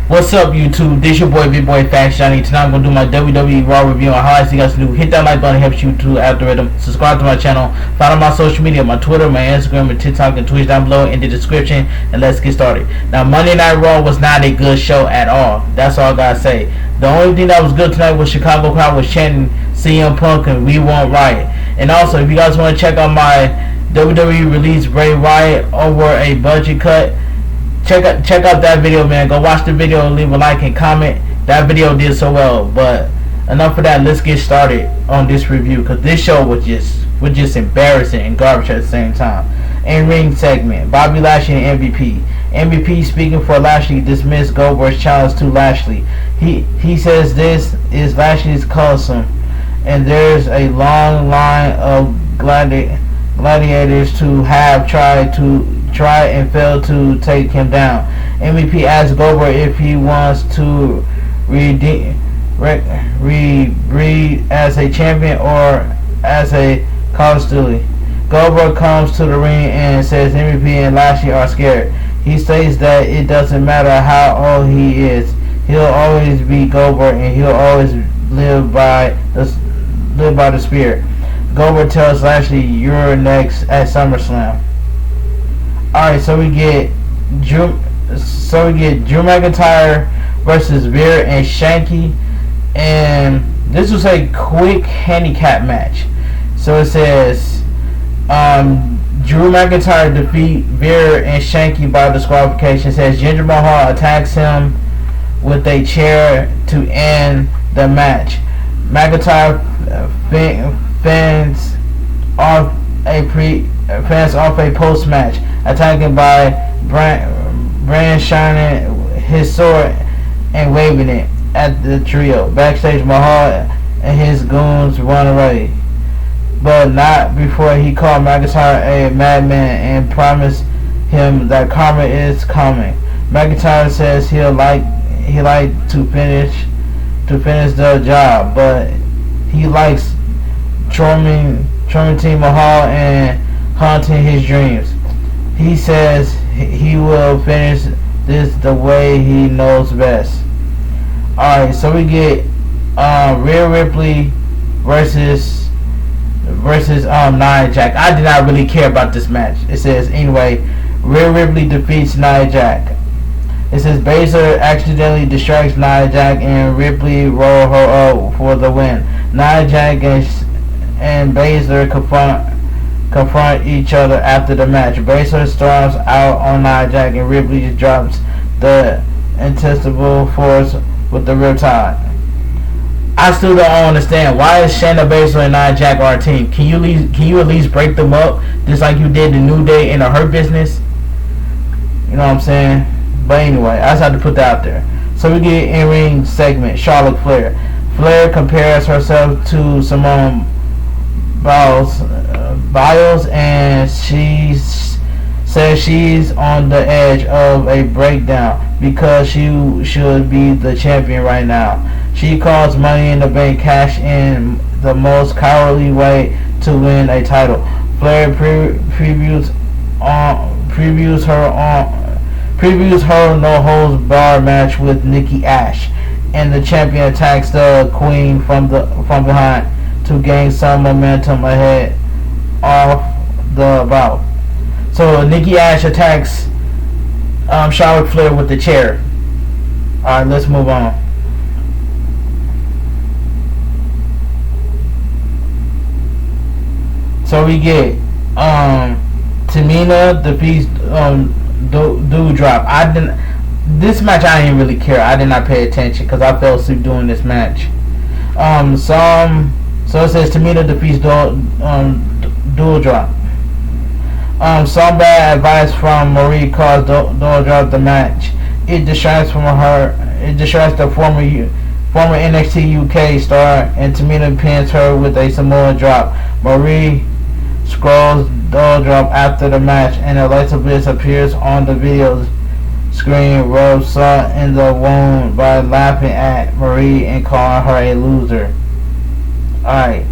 What's up, YouTube? This your boy Bigboyfactsjonny. Tonight I'm gonna do my WWE Raw review on how I see you guys to do. Hit that like button, helps YouTube algorithm. Subscribe to my channel. Follow my social media, my Twitter, my Instagram, and TikTok, and Twitch down below in the description. And let's get started. Now, Monday Night Raw was not a good show at all. That's all I gotta say. The only thing that was good tonight was Chicago crowd was chanting CM Punk and We Want Riot. And also, if you guys want to check out my WWE release Bray Wyatt over a budget cut, check out that video, man. Go watch the video and leave a like and comment. That video did so well. But enough of that. Let's get started on this review, because this show was just embarrassing and garbage at the same time. In-ring segment: Bobby Lashley and MVP. MVP, speaking for Lashley, dismissed Goldberg's challenge to Lashley. He says this is Lashley's custom, and there's a long line of gladiators to have try and fail to take him down. MVP asks Goldberg if he wants to rebreed as a champion or as a college. Goldberg comes to the ring and says MVP and Lashley are scared. He states that it doesn't matter how old he is, he'll always be Goldberg and he'll always live by the spirit. Goldberg tells Lashley, "You're next at SummerSlam." Alright, so we get Drew McIntyre versus Veer and Shanky, and this was a quick handicap match. So it says Drew McIntyre defeat Veer and Shanky by disqualification. It says Jinder Mahal attacks him with a chair to end the match. McIntyre fends off a post match, attacking by Brand shining his sword and waving it at the trio. Backstage, Mahal and his goons run away, but not before he called McIntyre a madman and promised him that karma is coming. McIntyre says he like to finish the job, but he likes tormenting Mahal and haunting his dreams. He says he will finish this the way he knows best. Alright, so we get Rhea Ripley versus Nia Jax. I did not really care about this match. It says anyway, Rhea Ripley defeats Nia Jax. It says Baszler accidentally distracts Nia Jax and Ripley roll her up for the win. Nia Jax and Baszler confront each other after the match. Baszler storms out on Nia Jax and Ripley just drops the intestinal force with the riptide. I still don't understand, why is Shayna Baszler and Nia Jax our team? Can you at least break them up just like you did the New Day in the Hurt Business? You know what I'm saying? But anyway, I just had to put that out there. So we get in-ring segment: Charlotte Flair. Flair compares herself to Simone Biles, and she says she's on the edge of a breakdown because she should be the champion right now. She calls Money in the Bank cash in the most cowardly way to win a title. Flair previews her no holds barred match with Nikki Ash, and the champion attacks the queen from behind to gain some momentum ahead of the bout. So Nikki Ash attacks Charlotte Flair with the chair. Alright, let's move on. So we get Tamina defeats Doudrop. This match I didn't really care. I did not pay attention because I fell asleep during this match. So it says Tamina defeats Doudrop. Some bad advice from Marie caused Doudrop the match. It distracts the former NXT UK star, and Tamina pins her with a Samoa drop. Marie scrolls Doudrop after the match, and Alexa Bliss appears on the video screen, rubs salt in the wound by laughing at Marie and calling her a loser. Alright.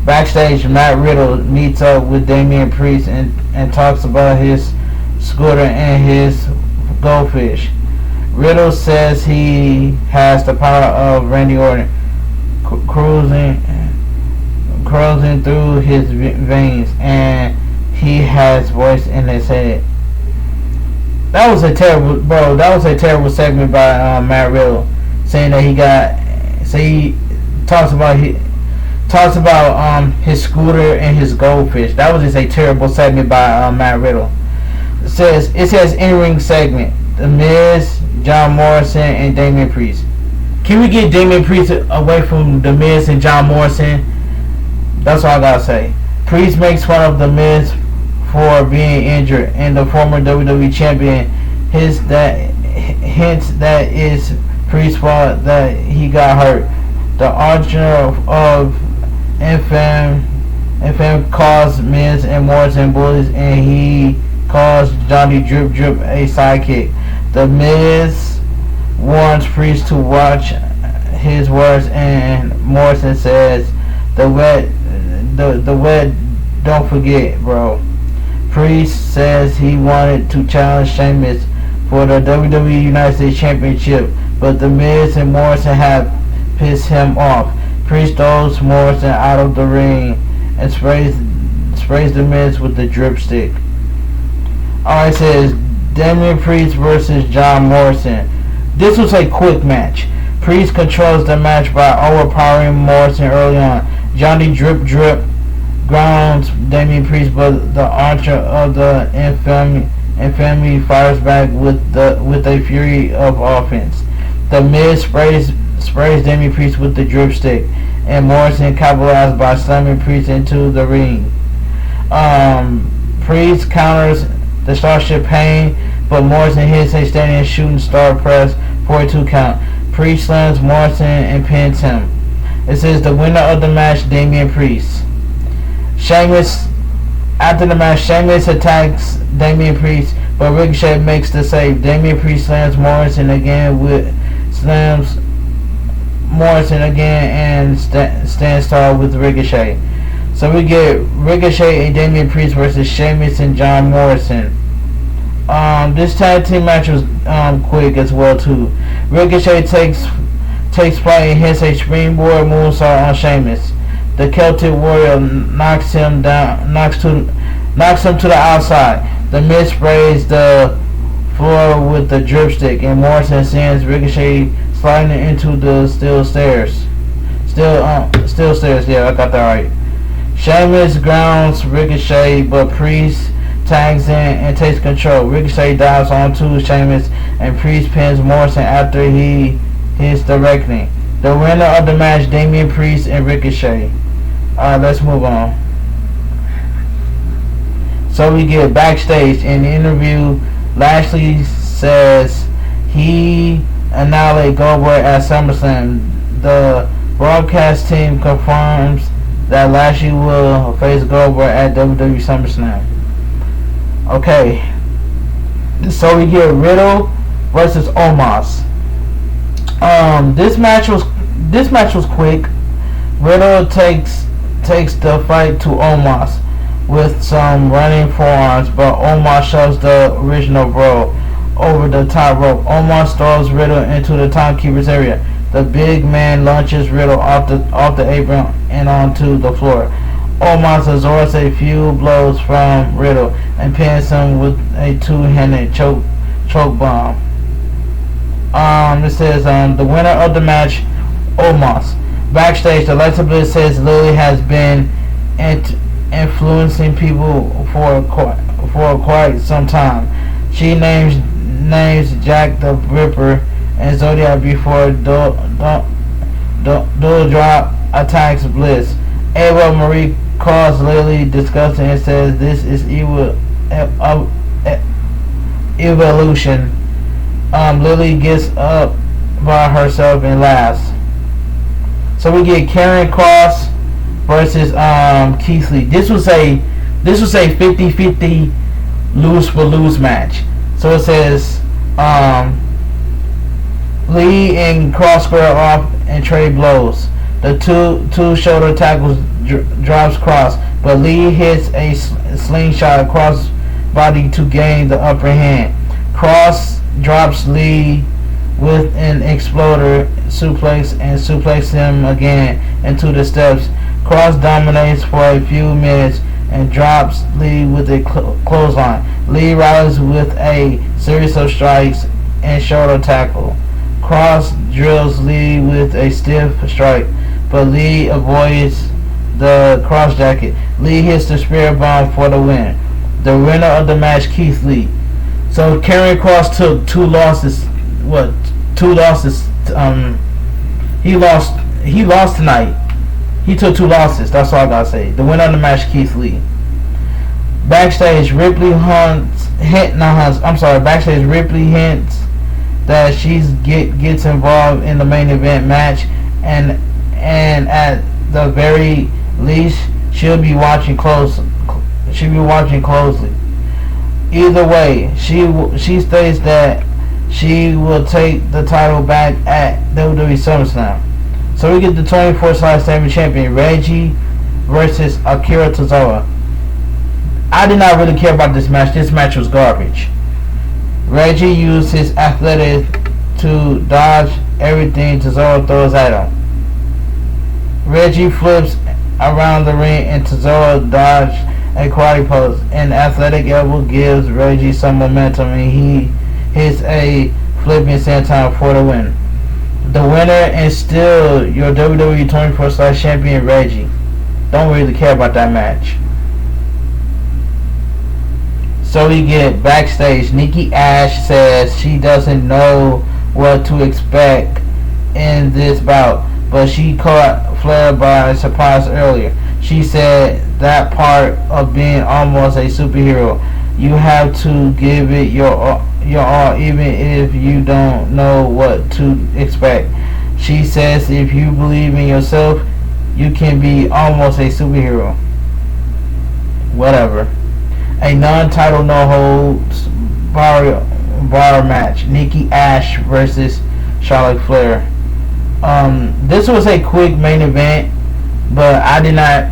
Backstage, Matt Riddle meets up with Damien Priest and talks about his scooter and his goldfish. Riddle Riddle says he has the power of Randy Orton cruising through his veins, and he has voice in his head. That was a terrible segment by Matt Riddle, saying that he talks about his scooter and his goldfish. That was just a terrible segment by Matt Riddle. It says in-ring segment: The Miz, John Morrison, and Damien Priest. Can we get Damien Priest away from The Miz and John Morrison? That's all I gotta say. Priest makes fun of The Miz for being injured, and the former WWE champion hints that it's Priest's fault that he got hurt. The author of FM calls Miz and Morrison bullies, and he calls Johnny Drip Drip a sidekick. The Miz warns Priest to watch his words, and Morrison says, the wet, don't forget, bro. Priest says he wanted to challenge Sheamus for the WWE United States Championship, but The Miz and Morrison have pissed him off. Priest throws Morrison out of the ring and sprays The Miz with the drip stick. Alright, it says Damien Priest versus John Morrison. This was a quick match. Priest controls the match by overpowering Morrison early on. Johnny Drip Drip grounds Damien Priest, but the archer of the infamy fires back with a fury of offense. The Miz sprays Damien Priest with the drip stick, and Morrison capitalized by slamming Priest into the ring. Priest counters the Starship Pain, but Morrison hits a standing shooting star press for a 2 count. Priest slams Morrison and pins him. It says the winner of the match, Damien Priest. Sheamus, after the match, Sheamus attacks Damien Priest, but Ricochet makes the save. Damien Priest slams Morrison again and stands tall with Ricochet. So we get Ricochet and Damien Priest versus Sheamus and John Morrison. This tag team match was quick as well too. Ricochet takes flight and hits a springboard moonsault on Sheamus. The Celtic Warrior knocks him to the outside. The Miz sprays the floor with the drip stick, and Morrison sends Ricochet sliding into the steel stairs. Steel stairs. Yeah, I got that right. Sheamus grounds Ricochet, but Priest tags in and takes control. Ricochet dives onto Sheamus, and Priest pins Morrison after he hits the reckoning. The winner of the match, Damien Priest and Ricochet. Alright, let's move on. So we get backstage. In the interview, Lashley says he annihilated Goldberg at SummerSlam. The broadcast team confirms that Lashley will face Goldberg at WWE SummerSlam. Okay, so we get Riddle versus Omas. This match was quick. Riddle takes the fight to Omas with some running forearms, but Omas shoves the original bro over the top rope. Omas throws Riddle into the timekeeper's area. The big man launches Riddle off the apron and onto the floor. Omas absorbs a few blows from Riddle and pins him with a two-handed choke bomb. It says the winner of the match, Omas. Backstage, Alexa Bliss says Lily has been influencing people for quite some time. She names Jack the Ripper and Zodiac before Doudrop attacks Bliss. Ava Marie calls Lily disgusting and says this is evolution. Lily gets up by herself and laughs. So we get Karen Cross versus Keith Lee. This was a 50-50 lose for lose match. So it says Lee and Cross square off and trade blows. The two shoulder tackles drops Cross, but Lee hits a slingshot across body to gain the upper hand. Cross drops Lee with an exploder suplex and suplex him again into the steps. Cross dominates for a few minutes and drops Lee with a clothesline. Lee rallies with a series of strikes and shoulder tackle. Cross drills Lee with a stiff strike, but Lee avoids the cross jacket. Lee hits the spear bomb for the win. The winner of the match, Keith Lee. So Karrion Kross took two losses. He lost tonight. He took two losses. That's all I gotta say. The winner of the match, Keith Lee. Backstage, Ripley hints that she gets involved in the main event match, and at the very least, she'll be watching closely. Either way, she states that she will take the title back at WWE SummerSlam. So we get the 24/7 champion Reggie versus Akira Tozawa. I did not really care about this match. This match was garbage. Reggie used his athletic to dodge everything Tozawa throws at him. Reggie flips around the ring and Tozawa dodged a karate pose. An athletic elbow gives Reggie some momentum and he hits a flipping senton for the win. The winner is still your WWE 24/7 champion Reggie. Don't really care about that match. So we get backstage. Nikki Ash says she doesn't know what to expect in this bout, but she caught Flair by surprise earlier. She said that part of being almost a superhero, you have to give it your all even if you don't know what to expect. She says if you believe in yourself, you can be almost a superhero. Whatever. A non-title no-holds bar match. Nikki Ash versus Charlotte Flair. This was a quick main event, but I did not,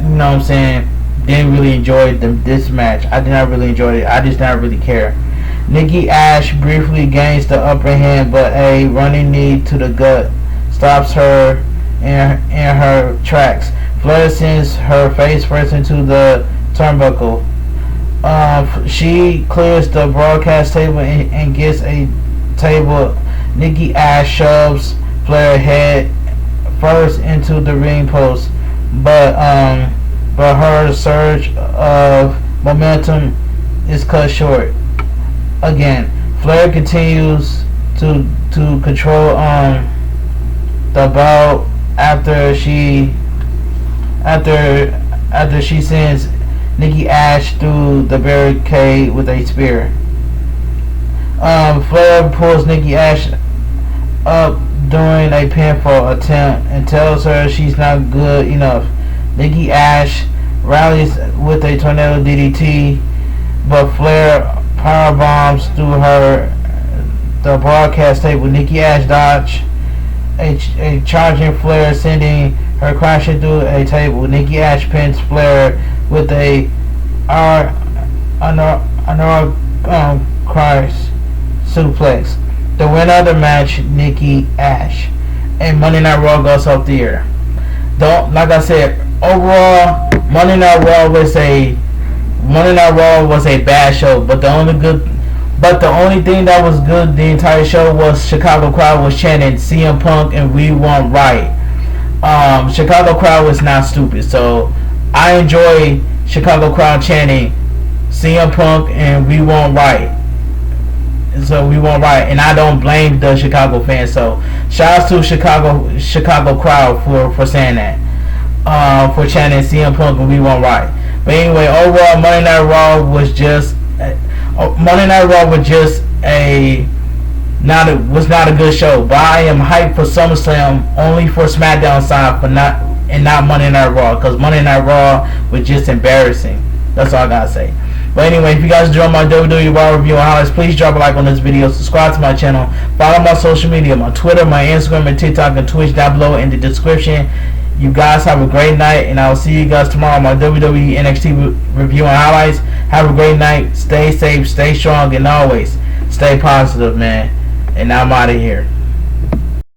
didn't really enjoy this match. I did not really enjoy it. I just did not really care. Nikki Ash briefly gains the upper hand, but a running knee to the gut stops her in her tracks. Flair sends her face first into the turnbuckle. She clears the broadcast table and gets a table. Nikki Ash shoves Flair head first into the ring post, but her surge of momentum is cut short. Again, Flair continues to control the bout after she sends Nikki Ash through the barricade with a spear. Flair pulls Nikki Ash up during a pinfall attempt and tells her she's not good enough. Nikki Ash rallies with a tornado DDT, but Flair power bombs through the broadcast table. Nikki Ash dodges a charging Flair, sending her crashing through a table. Nikki Ash pins Flair with a Christ suplex. The winner of the match, Nikki Ash. And Monday Night Raw goes off the air. Like I said, overall, Monday Night Raw was a bad show, but the only thing that was good the entire show was Chicago crowd was chanting CM Punk and we want right. Chicago crowd was not stupid, so I enjoy Chicago crowd chanting CM Punk and we want right. So we want right, and I don't blame the Chicago fans. So shout out to Chicago crowd for saying that, for chanting CM Punk and we want right. But anyway, overall, Monday Night Raw was not a good show. But I am hyped for SummerSlam only for SmackDown side not Monday Night Raw, because Monday Night Raw was just embarrassing. That's all I gotta say. But anyway, if you guys enjoy my WWE Raw review and highlights, please drop a like on this video, subscribe to my channel, follow my social media, my Twitter, my Instagram, and TikTok, and Twitch down below in the description. You guys have a great night, and I'll see you guys tomorrow on my WWE NXT review and highlights. Have a great night. Stay safe, stay strong, and always stay positive, man. And I'm out of here.